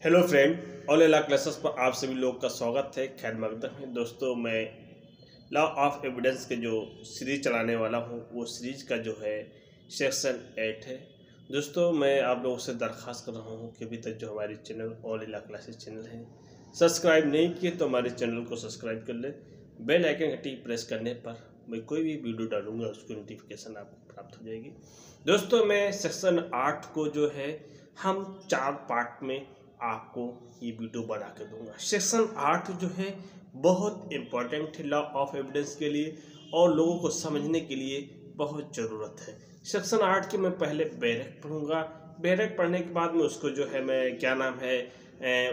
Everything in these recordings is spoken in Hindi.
हेलो फ्रेंड, ऑल क्लासेस पर आप सभी लोग का स्वागत है। खैर मकदम है दोस्तों। मैं लॉ ऑफ एविडेंस के जो सीरीज चलाने वाला हूँ वो सीरीज का जो है सेक्शन 8 है। दोस्तों मैं आप लोगों से दरख्वास्त कर रहा हूँ कि अभी तक जो हमारे चैनल ऑल क्लासेस चैनल है सब्सक्राइब नहीं किए तो हमारे चैनल को सब्सक्राइब कर ले। बेल आइकन घंटी प्रेस करने पर मैं कोई भी वीडियो डालूंगा उसकी नोटिफिकेशन आपको प्राप्त हो जाएगी। दोस्तों मैं सेक्शन 8 को जो है हम 4 पार्ट में आपको ये वीडियो बना के दूंगा। सेक्शन 8 जो है बहुत इम्पोर्टेंट है लॉ ऑफ एविडेंस के लिए और लोगों को समझने के लिए बहुत ज़रूरत है। सेक्शन 8 के मैं पहले बैरक पढ़ूंगा। बैरक पढ़ने के बाद में उसको जो है मैं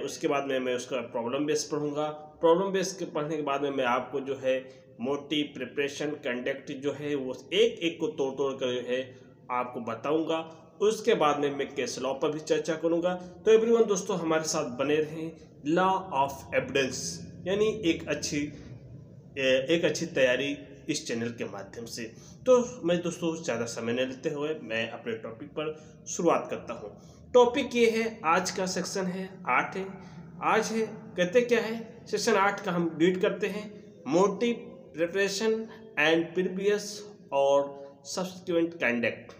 उसके बाद में मैं उसका प्रॉब्लम बेस पढ़ूंगा। प्रॉब्लम बेस के पढ़ने के बाद में मैं आपको जो है मोटिव, प्रिपरेशन, कंडक्ट जो है वो एक एक को तोड़ तोड़ कर जो है आपको बताऊंगा। उसके बाद में मैं केस लॉ पर भी चर्चा करूंगा। तो एवरीवन दोस्तों हमारे साथ बने रहें। लॉ ऑफ एविडेंस यानी एक अच्छी तैयारी इस चैनल के माध्यम से। तो मैं दोस्तों ज़्यादा समय नहीं लेते हुए मैं अपने टॉपिक पर शुरुआत करता हूं। टॉपिक ये है, आज का सेक्शन है 8 है। आज है कहते क्या है, सेक्शन 8 का हम रीड करते हैं। मोटिव, प्रिपरेशन एंड प्रीवियस और सब्सिक्वेंट कंडक्ट,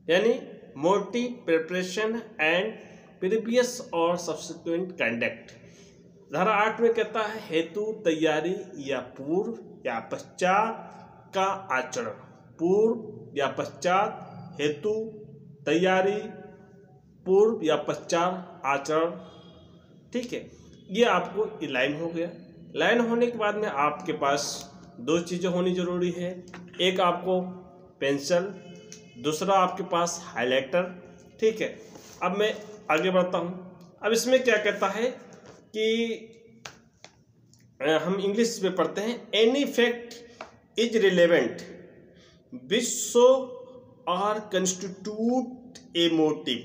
यानी मोटिव, प्रिपरेशन एंड प्रीवियस और सब्सिक्वेंट कंडक्ट। धारा 8 में कहता है हेतु, तैयारी या पूर्व या पश्चात का आचरण। पूर्व या पश्चात, हेतु, तैयारी, पूर्व या पश्चात आचरण। ठीक है, ये आपको लाइन हो गया। लाइन होने के बाद में आपके पास 2 चीज़ें होनी जरूरी है। एक आपको पेंसिल, दूसरा आपके पास हाइलाइटर। ठीक है, अब मैं आगे बढ़ता हूँ। अब इसमें क्या कहता है कि हम इंग्लिश में पढ़ते हैं, any fact is relevant which show और कंस्टिट्यूट ए मोटिव।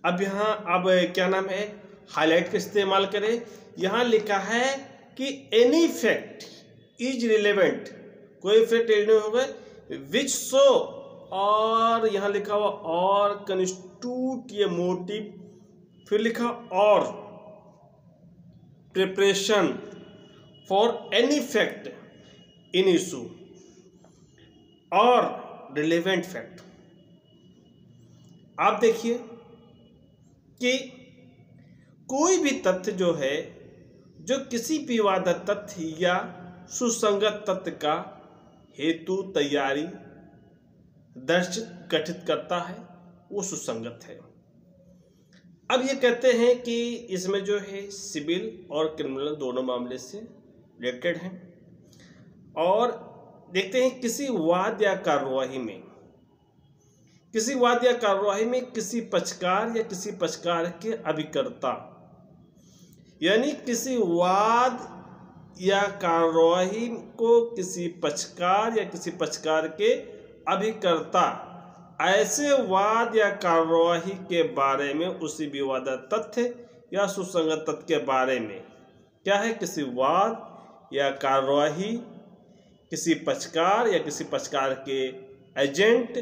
अब यहाँ क्या नाम है, हाईलाइट का इस्तेमाल करें। यहाँ लिखा है कि एनी फैक्ट इज रिलेवेंट, कोई फैक्ट नहीं होगा, विच शो और यहाँ लिखा हुआ और कंस्टिट्यूट ये मोटिव, फिर लिखा और preparation for any fact in issue और रिलेवेंट फैक्ट। आप देखिए कि कोई भी तथ्य जो है जो किसी विवादित तथ्य या सुसंगत तथ्य का हेतु, तैयारी दर्शित गठित करता है वो सुसंगत है। अब ये कहते हैं कि इसमें जो है सिविल और क्रिमिनल दोनों मामले से रिलेटेड हैं। और देखते हैं किसी वाद या कार्यवाही में किसी पक्षकार या किसी पक्षकार के अभिकर्ता, यानी किसी वाद या कार्यवाही को किसी पक्षकार या किसी पक्षकार के अभिकर्ता ऐसे वाद या कार्यवाही के बारे में, उसी विवादित तथ्य या सुसंगत तथ्य के बारे में क्या है, किसी वाद या कार्यवाही, किसी पक्षकार या किसी पक्षकार के एजेंट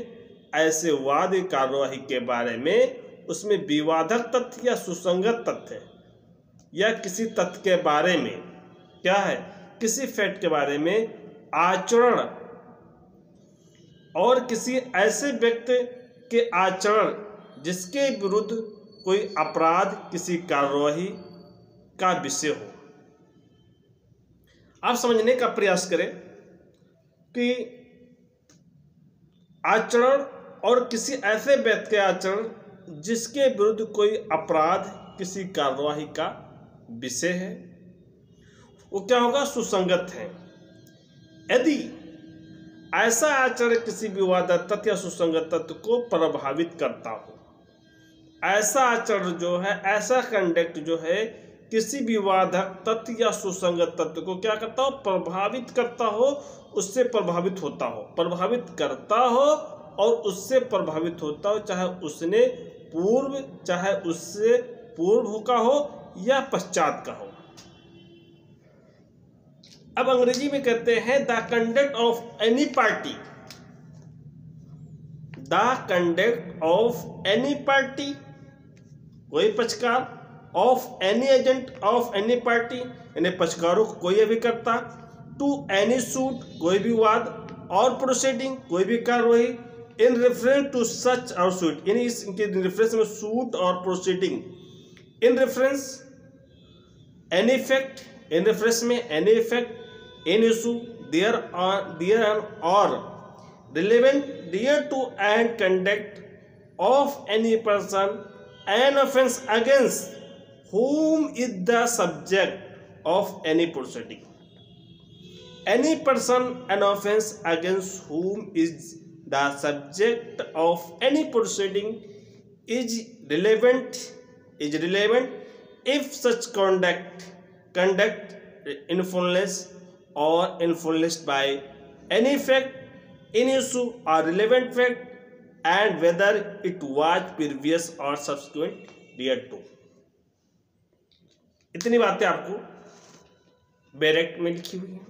ऐसे वाद या कार्यवाही के बारे में, उसमें विवादक तथ्य या सुसंगत तथ्य या किसी तथ्य के बारे में क्या है, किसी फैक्ट के बारे में आचरण और किसी ऐसे व्यक्ति के आचरण जिसके विरुद्ध कोई अपराध, किसी कार्यवाही का विषय हो। आप समझने का प्रयास करें कि आचरण और किसी ऐसे व्यक्ति के आचरण जिसके विरुद्ध कोई अपराध, किसी कार्यवाही का विषय है, वो क्या होगा, सुसंगत है। यदि ऐसा आचरण किसी विवादित तथ्य या सुसंगत तथ्य को प्रभावित करता हो, ऐसा आचरण जो है, ऐसा कंडक्ट जो है किसी विवादक तथ्य या सुसंगत तथ्य को क्या करता हो, प्रभावित करता हो, उससे प्रभावित होता हो, प्रभावित करता हो और उससे प्रभावित होता हो, चाहे उसने पूर्व, चाहे उससे पूर्व का हो या पश्चात का हो। अब अंग्रेजी में कहते हैं the conduct of any party, the conduct of any party कोई पक्षकार, of any agent of any party यानी पक्षकारों को कोई अभिकर्ता, टू एनी सूट कोई भी वाद, और प्रोसीडिंग कोई भी कार्रवाई, इन रेफरेंस टू सच और सूट यानी इनके रेफरेंस में suit or proceeding, in reference any effect, in reference में any effect, in issue there or relevant there to and conduct of any person an offence against whom is the subject of any proceeding. Any person an offense against whom is the subject of any proceeding is relevant if such conduct influenced or influenced by any fact in issue or relevant fact, and whether it was previous or subsequent thereto. इतनी बातें आपको बैरेक्ट में लिखी हुई हैं।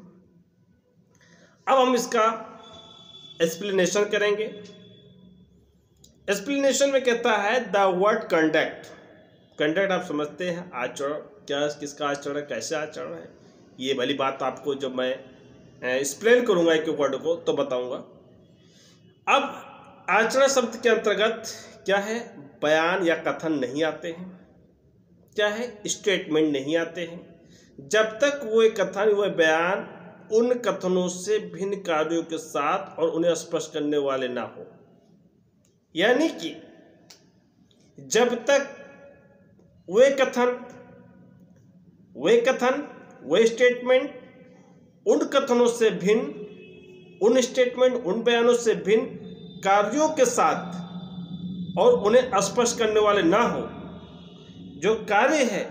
अब हम इसका एक्सप्लेनेशन करेंगे। एक्सप्लेनेशन में कहता है द वर्ड कंडक्ट, कंडक्ट आप समझते हैं आचरण, क्या किसका आचरण, कैसे आचरण है, ये वाली बात आपको जब मैं एक्सप्लेन करूंगा एक वर्ड को तो बताऊंगा। अब आचरण शब्द के अंतर्गत क्या है, बयान या कथन नहीं आते हैं, क्या है, स्टेटमेंट नहीं आते हैं, जब तक वो कथन वह बयान उन कथनों से भिन्न कार्यों के साथ और उन्हें स्पष्ट करने वाले ना हो। यानी कि जब तक वे कथन वे स्टेटमेंट उन कथनों से भिन्न, उन स्टेटमेंट उन बयानों से भिन्न कार्यों के साथ और उन्हें स्पष्ट करने वाले ना हो, जो कार्य है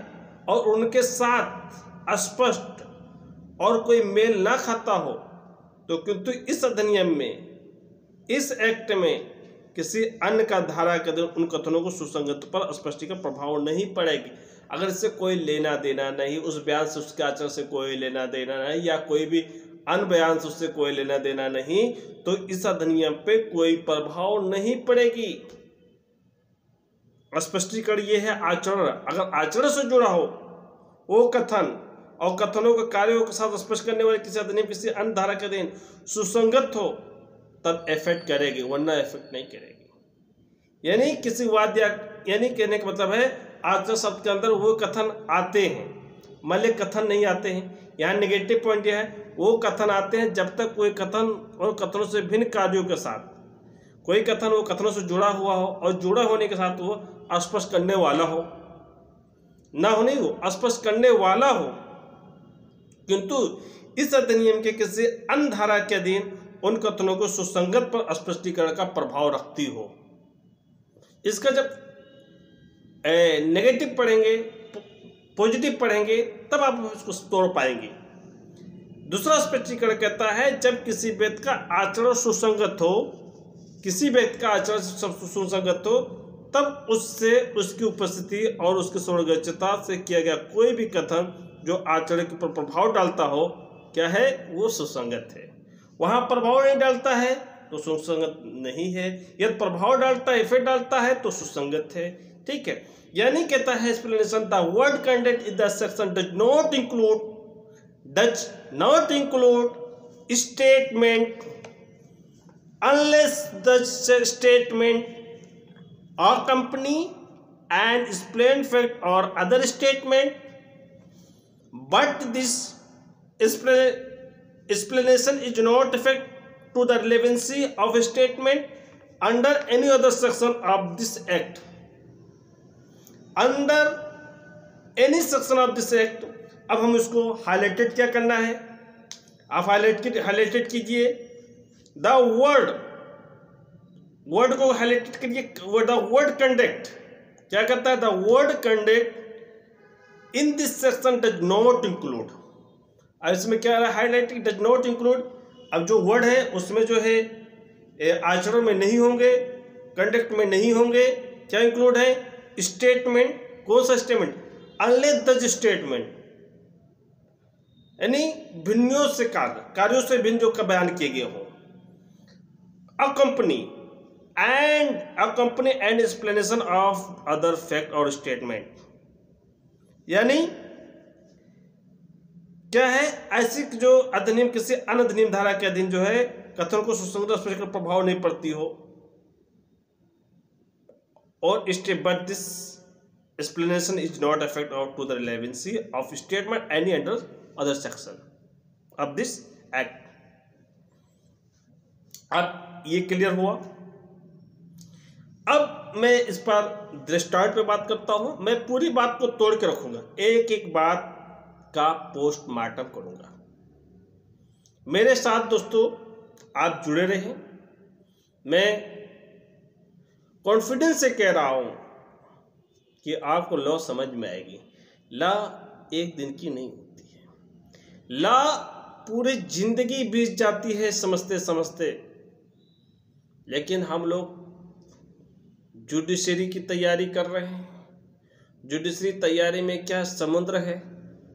और उनके साथ स्पष्ट और कोई मेल ना खाता हो, तो किंतु इस अधिनियम में, इस एक्ट में किसी अन्य का धारा के दिन उन कथनों को सुसंगत पर स्पष्टी का प्रभाव नहीं पड़ेगी। अगर इससे कोई लेना देना नहीं, उस बयान से उसके आचरण से कोई लेना देना नहीं, या कोई भी अन्य बयान से उससे कोई लेना देना नहीं, तो इस अधिनियम पे कोई प्रभाव नहीं पड़ेगी। स्पष्टीकरण ये है आचरण, अगर आचरण से जुड़ा हो वो कथन और कथनों के कार्यों के साथ स्पष्ट करने वाले किसी अधिनियम किसी अन्य धारा के दिन सुसंगत हो तब इफेक्ट करेगी, वरना इफेक्ट नहीं करेगी। यानी किसी वाद्य, यानी कहने का मतलब है आचरण शब्द के अंदर वो कथन आते हैं, मल्य कथन नहीं आते हैं। यहाँ नेगेटिव पॉइंट यह है वो कथन आते हैं जब तक कोई कथन और कथनों से भिन्न कार्यों के साथ, कोई कथन वो कथनों से जुड़ा हुआ हो और जुड़ा होने के साथ वो स्पष्ट करने वाला हो, ना हो नहीं हो स्पष्ट करने वाला हो, किंतु इस अधिनियम के किसी अन्य धारा के अधीन उन कथनों को सुसंगत पर स्पष्टीकरण का प्रभाव रखती हो। इसका जब नेगेटिव पढ़ेंगे, पॉजिटिव पढ़ेंगे, तब आप इसको तोड़ पाएंगे। दूसरा स्पष्टीकरण कहता है जब किसी व्यक्ति का आचरण सुसंगत हो, किसी व्यक्ति का आचरण सुसंगत हो, तब उससे उसकी उपस्थिति और उसकी सर्वोच्चता से किया गया कोई भी कथन जो आचरण के ऊपर प्रभाव डालता हो, क्या है, वो सुसंगत है। वहाँ प्रभाव नहीं डालता है तो सुसंगत नहीं है, यदि प्रभाव डालता है, इफेक्ट डालता है तो सुसंगत है। ठीक है, यानी कहता है explanation the word content in the section does not include statement unless the statement accompany an explained fact or other statement, but this explanation is not effect to the relevancy of a statement under any other section of this act. Under any section of this act, अब हम इसको हाईलाइटेड क्या करना है, आप हाईलाइटेड कीजिए द वर्ड को हाईलाइट करिए। द वर्ड कंडक्ट क्या करता है, the word conduct in this section does not include. अब इसमें क्या है, हाईलाइटिंग डज नॉट इंक्लूड। अब जो वर्ड है उसमें जो है आचरण में नहीं होंगे, कंडक्ट में नहीं होंगे, क्या इंक्लूड है, स्टेटमेंट। कौन सा स्टेटमेंट, अनलेस द स्टेटमेंट, यानी भिन्नों से कार्यों से भिन्न जो का बयान किए गए हो। अकंपनी and accompany and explanation of other fact और स्टेटमेंट। यानी क्या है, ऐसी जो अधिनियम किसी अन्य अधिनियम धारा के अधीन जो है कथन को सुसंगत स्पष्ट प्रभाव नहीं पड़ती हो, और step but this explanation is not affect out to the relevancy of statement any under other section of this act। अब ये क्लियर हुआ। अब मैं इस पर दृष्टांत पे बात करता हूं। मैं पूरी बात को तोड़ के रखूंगा, एक एक बात का पोस्टमार्टम करूंगा। मेरे साथ दोस्तों आप जुड़े रहें। मैं कॉन्फिडेंस से कह रहा हूं कि आपको लॉ समझ में आएगी। लॉ एक दिन की नहीं होती है, लॉ पूरी जिंदगी बीत जाती है समझते समझते। लेकिन हम लोग जुडिशरी की तैयारी कर रहे हैं। जुडिशरी तैयारी में क्या समुद्र है,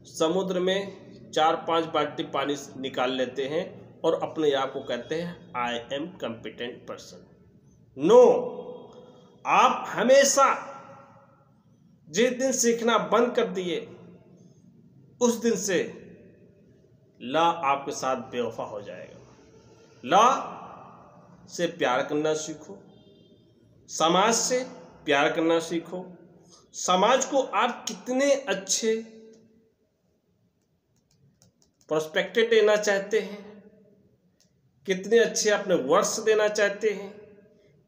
समुद्र में 4-5 बाल्टी पानी निकाल लेते हैं और अपने आप को कहते हैं I am competent person. No, आप हमेशा जिस दिन सीखना बंद कर दिए उस दिन से लॉ आपके साथ बेवफा हो जाएगा। लॉ से प्यार करना सीखो, समाज से प्यार करना सीखो। समाज को आप कितने अच्छे पर्सपेक्टिव देना चाहते हैं, कितने अच्छे अपने वर्ड्स देना चाहते हैं,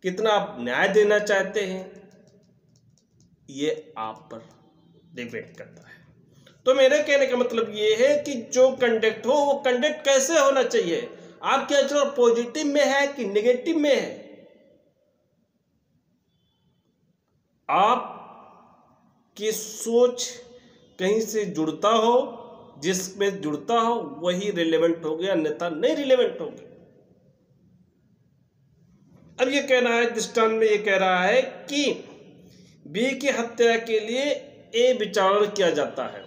कितना आप न्याय देना चाहते हैं, ये आप पर डिपेंड करता है। तो मेरे कहने का मतलब ये है कि जो कंडक्ट हो वो कंडक्ट कैसे होना चाहिए, आपके नेचर पॉजिटिव में है कि नेगेटिव में है। आप की सोच कहीं से जुड़ता हो, जिसमें जुड़ता हो वही रिलेवेंट हो गया, अन्यथा नहीं रिलेवेंट हो गया। अब ये कहना है, दृष्टांत में ये कह रहा है कि बी की हत्या के लिए ए विचारण किया जाता है।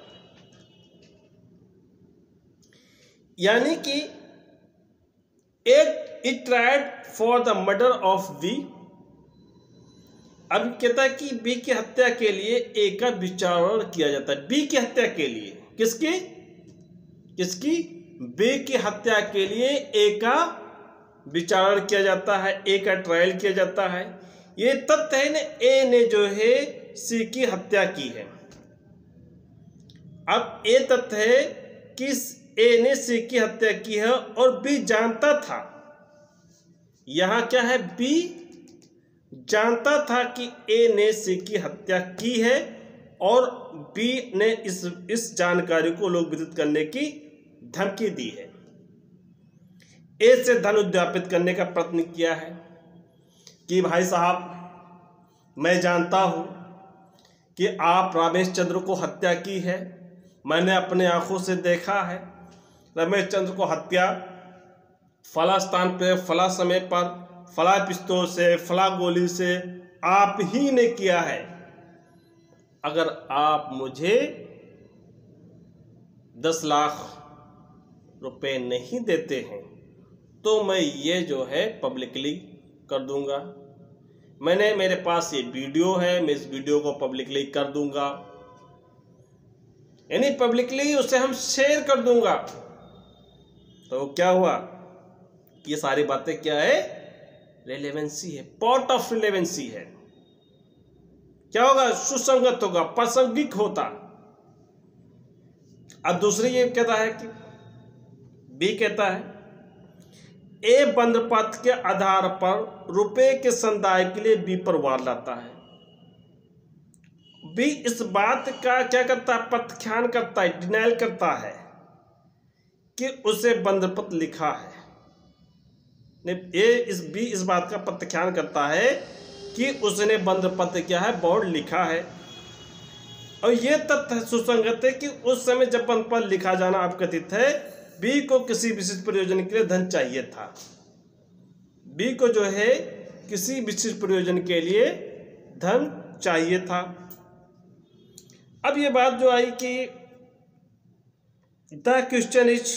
यानी कि it tried for the murder of B. अब कहता है कि बी की हत्या के लिए ए का विचारण किया जाता है। बी की हत्या के लिए किसकी बी की हत्या के लिए ए का विचारण किया जाता है, ए का ट्रायल किया जाता है। ये तथ्य है ना, ए ने जो है सी की हत्या की है। अब ए तथ्य है कि ए ने सी की हत्या की है और बी जानता था। यहां क्या है, बी जानता था कि ए ने सी की हत्या की है और बी ने इस जानकारी को लोक विदित करने की धमकी दी है। ए से धन उद्यापित करने का प्रयत्न किया है कि भाई साहब, मैं जानता हूं कि आप रमेश चंद्र को हत्या की है, मैंने अपने आंखों से देखा है। रमेश चंद्र को हत्या फला स्थान पर, फला समय पर, फला पिस्तौल से, फला गोली से आप ही ने किया है। अगर आप मुझे 10 लाख रुपए नहीं देते हैं तो मैं ये जो है पब्लिकली कर दूंगा। मेरे पास ये वीडियो है, मैं इस वीडियो को पब्लिकली कर दूंगा, यानी पब्लिकली उसे हम शेयर कर दूंगा। तो क्या हुआ, ये सारी बातें क्या है, रेलेवेंसी है, पार्ट ऑफ रेलेवेंसी है। क्या होगा, सुसंगत होगा, प्रासंगिक होता। अब दूसरी ये कहता है कि बी कहता है ए बंधपत्र के आधार पर रुपए के संदाय के लिए बी पर वार लाता है। बी इस बात का क्या करता है, प्रत्याख्यान करता है, डिनाइल करता है कि उसे बंधपत्र लिखा है। बी इस बात का प्रत्याख्यान करता है कि उसने बंधपत्र क्या है, बॉन्ड लिखा है। और यह तथ्य सुसंगत है कि उस समय जब बंधपत्र लिखा जाना अपकथित है, बी को किसी विशिष्ट प्रयोजन के लिए धन चाहिए था। बी को जो है किसी विशिष्ट प्रयोजन के लिए धन चाहिए था। अब ये बात जो आई कि the question is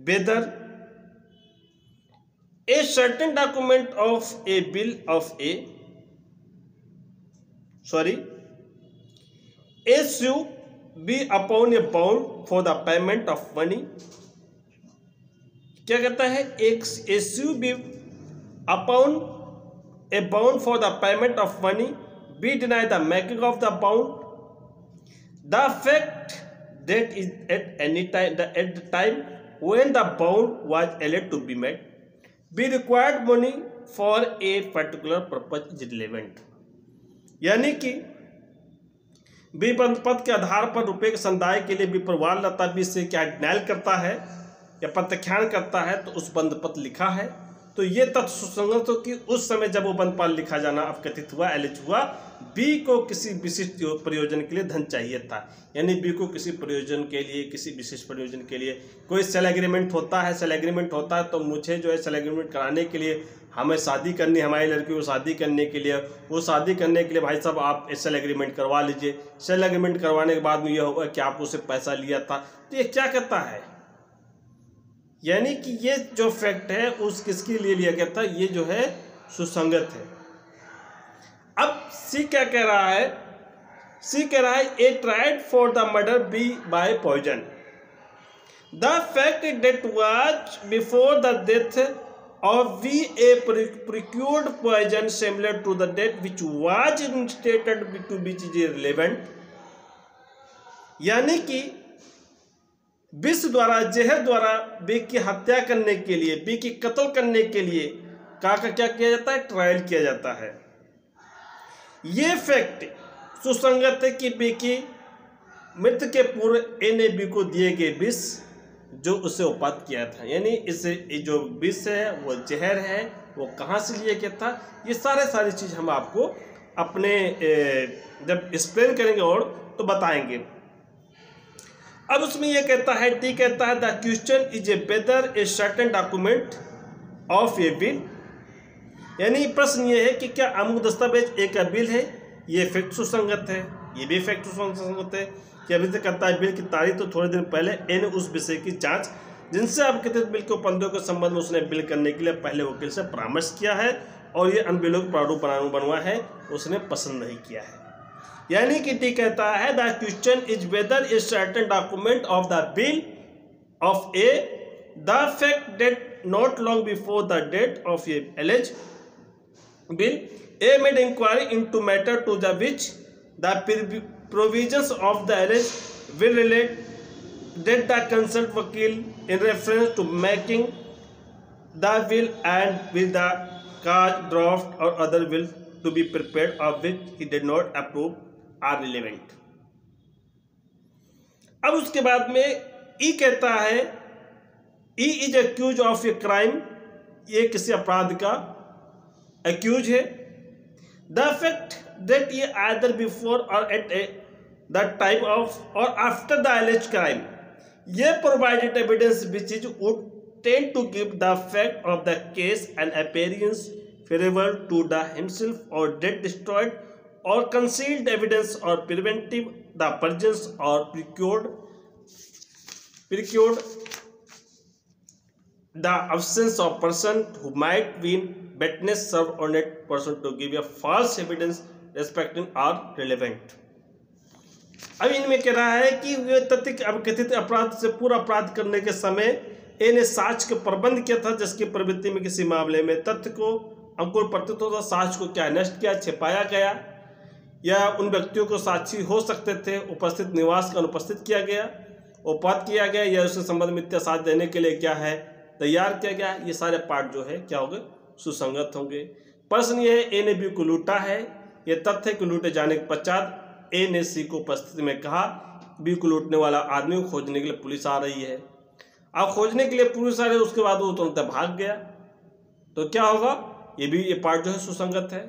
weather A certain document of a bill of a issue be upon a bond for the payment of money. क्या कहता है? एक issue be upon a bond for the payment of money be denied the making of the bond. The fact that is at any time at the time when the bond was alleged to be made be required money for a particular purpose is relevant. यानी कि विबंध पद के आधार पर रुपए के संदाय के लिए विप्रवाल लता भी से क्या डिनाइल करता है या प्रत्याख्यान करता है तो उस बंध पत्र लिखा है। तो ये तथ्य सुसंगत हो कि उस समय जब वो बंध पत्र लिखा जाना अवकथित हुआ, एलिज हुआ, बी को किसी विशिष्ट प्रयोजन के लिए धन चाहिए था। यानी बी को किसी प्रयोजन के लिए, किसी विशिष्ट प्रयोजन के लिए कोई सेल एग्रीमेंट होता है, सेल एग्रीमेंट होता है तो मुझे जो है सेल एग्रीमेंट कराने के लिए हमें शादी करनी, हमारी लड़की को शादी करने के लिए, वो शादी करने के लिए भाई साहब आप सेल एग्रीमेंट करवा लीजिए। सेल एग्रीमेंट करवाने के बाद में यह होगा कि आपको उससे पैसा लिया था। तो ये क्या कहता है? यानी कि ये जो फैक्ट है उस किसके लिए लिया गया था, ये जो है सुसंगत है। अब सी क्या कह रहा है? सी कह रहा है A tried for the murder B by poison. The fact that was before the death of B A procured poison similar to the death which was instated to which is relevant. यानी कि विष द्वारा, जहर द्वारा बी की हत्या करने के लिए, बी की कत्ल करने के लिए का क्या किया जाता है? ट्रायल किया जाता है। ये फैक्ट सुसंगत है कि बी की मृत्यु के पूर्व ए ने बी को दिए गए विष जो उसे उपात किया था। यानी इसे जो विष है वो जहर है, वो कहाँ से लिया गया था, ये सारी चीज़ हम आपको अपने जब एक्सप्लेन करेंगे और तो बताएंगे। अब उसमें यह कहता है, टी कहता है the question is a whether A certain document of a bill. यानी प्रश्न ये है कि क्या अमुक दस्तावेज एक बिल है। ये फैक्ट सुसंगत है, ये भी फैक्ट सुसंगत है कि अभी से कहता है बिल की तारीख तो थोड़े दिन पहले ए ने उस विषय की जांच जिनसे अवकथित बिल के उपबंधों के संबंध में उसने बिल करने के लिए पहले वकील से परामर्श किया है और ये अन बिलों के प्रारूप बनवा है, उसने पसंद नहीं किया है। यानी कि टी कहता है the question is whether A certain document of the bill of A the fact that not long before the date of A alleged bill A made inquiry into matter to the which the provisions of the alleged will relate that the concerned wakil in reference to making the will and with the cause draft or other will to be prepared of which he did not approve are relevant। अब उसके बाद में ई कहता है E is accuse of a crime, ये किसी अपराध का एक्यूज है। The fact that ye either before or at the time of or after the alleged crime ye provided evidence which is would tend to give the fact of the case an appearance favorable to the himself or dead destroyed or concealed evidence or preventive the presence or procured the absence of person who might be witness serve on that person to give a false evidence respecting are relevant. अब इनमें कह रहा है कि वे तथ्य अवकथित अपराध से पूरा अपराध करने के समय ए ने साक्ष्य का प्रबंध किया था जिसकी प्रवृत्ति में किसी मामले में तथ्य को अंकुर प्रतीत होता, साक्ष्य को क्या नष्ट किया, छिपाया गया या उन व्यक्तियों को साक्षी हो सकते थे उपस्थित निवास का अनुपस्थित किया गया, उपात किया गया या उसके संबंध में मिथ्या साक्ष्य देने के लिए क्या है तैयार किया गया। ये सारे पार्ट जो है क्या होंगे? सुसंगत होंगे। प्रश्न ये है ए ने बी को लूटा है, ये तथ्य को लूटे जाने के पश्चात ए ने सी को उपस्थिति में कहा बी को लूटने वाला आदमी को खोजने के लिए पुलिस आ रही है। अब खोजने के लिए पुलिस आ रही है, उसके बाद वो तुरंत भाग गया तो क्या होगा? ये भी ये पार्ट जो है सुसंगत है।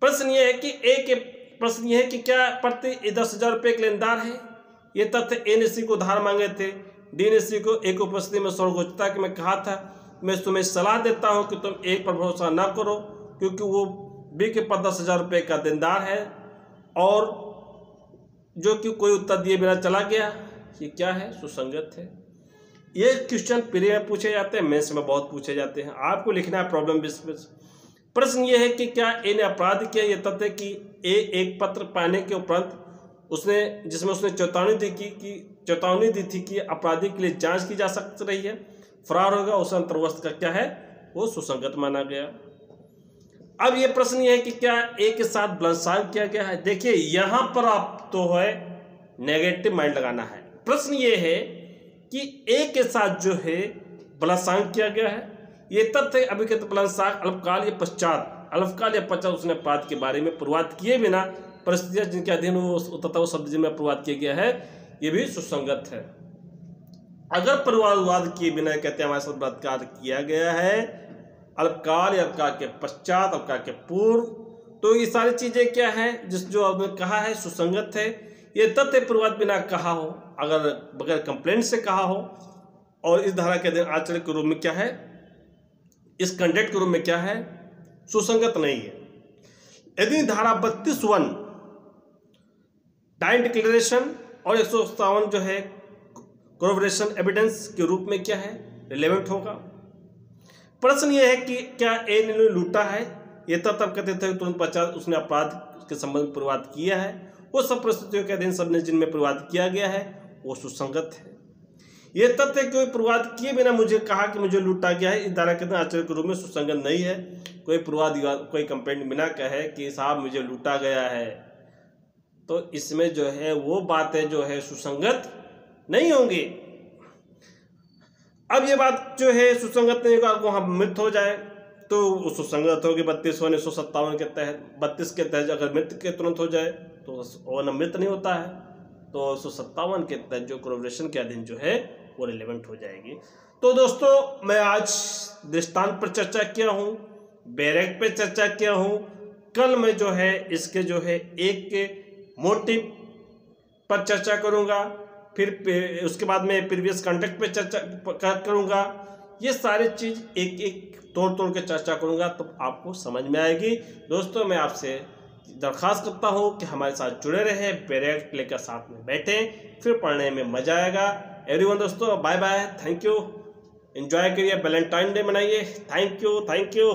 प्रश्न ये है कि ए के प्रश्न ये है कि क्या प्रति 10,000 रुपये के लेनदार है। ये तथ्य ए ने सी को उधार मांगे थे। डी ने सी को एक उपस्थिति में सर्वोच्चता कि मैं कहा था मैं तुम्हें सलाह देता हूँ कि तुम एक पर भरोसा ना करो क्योंकि वो बी के 10,000 रुपये का देनदार है और जो कि कोई उत्तर दिए बिना चला गया। ये क्या है? सुसंगत है। ये क्वेश्चन प्री में पूछे जाते हैं, मेंस में बहुत पूछे जाते हैं। आपको लिखना है प्रॉब्लम बेस में। प्रश्न ये है कि क्या ए ने अपराध किया। ये तथ्य कि ए एक पत्र पाने के उपरांत उसने जिसमें उसने चेतावनी दी थी कि अपराधी के लिए जांच की जा सकती रही है, फरार होगा, उस अंतर्वस्त का क्या है वो सुसंगत माना गया। अब ये प्रश्न ये है कि क्या ए के साथ बलात्कार किया गया है। देखिए यहां पर आप तो है नेगेटिव माइंड लगाना है। प्रश्न ये है कि ए के साथ जो है बलात्कार किया गया है। ये तथ्य अभिकृत बलात्कार अल्पकाल या पश्चात उसने अपराध के बारे में पूर्वाद किए बिना परिस्थितियां जिनके अधीन तथा वो शब्द जिनमें पूर्वाद किया गया है ये भी सुसंगत है। अगर पूर्वाद किए बिना कहते हैं हमारे साथ बलात्कार किया गया है अल्पकाल या अल्पकाल के पश्चात, अल्पकाल के पूर्व, तो ये सारी चीजें क्या है जो आपने कहा है सुसंगत है। ये तथ्य पूर्वाद बिना कहा हो, अगर बगैर कंप्लेंट से कहा हो, और इस धारा के अधीन आचरण के रूप में क्या है, इस कंडक्ट के रूप में क्या है सुसंगत नहीं है। यदि धारा 32(1) टाइम डिक्लेरेशन और 157 जो है कोरबोरेशन एविडेंस के रूप में क्या है रिलेवेंट होगा। प्रश्न ये है कि क्या ए ने लूटा है। ये तब कहते थे तुरंत पश्चात उसने अपराध के संबंध में पूर्वाद किया है। वो सब परिस्थितियों के अधीन सबने जिनमें पूर्वाद किया गया है वो सुसंगत है। ये तथ्य कोई पूर्वाद किए बिना मुझे कहा कि मुझे लूटा गया है, इस धारा के आचरण के रूप में सुसंगत नहीं है। कोई पूर्वाद कोई कंप्लेंट बिना कहे कि साहब मुझे लूटा गया है, तो इसमें जो है वो बातें जो है सुसंगत नहीं होंगी। अब ये बात जो है सुसंगत नहीं होगा, वहाँ मृत हो जाए तो वो सुसंगत होगी 32(1) 157 के तहत। 32 के तहत अगर मृत के तुरंत हो जाए तो वो न मृत नहीं होता है, तो 157 के तहत जो कोरबोरेशन के अधीन जो है वो रिलेवेंट हो जाएगी। तो दोस्तों मैं आज दृष्टांत पर चर्चा किया हूँ, बैरक पे चर्चा किया हूँ। कल मैं जो है इसके जो है एक के मोटिव पर चर्चा करूँगा, फिर उसके बाद में प्रीवियस कंडक्ट पे चर्चा करूँगा। ये सारी चीज़ एक एक तोड़ के चर्चा करूँगा तो आपको समझ में आएगी। दोस्तों मैं आपसे दरख्वास्त करता हूँ कि हमारे साथ जुड़े रहे, बैरक लेकर साथ में बैठें, फिर पढ़ने में मजा आएगा। एवरीवन दोस्तों bye bye, thank you, enjoy करिए, वैलेंटाइन डे मनाइए। Thank you.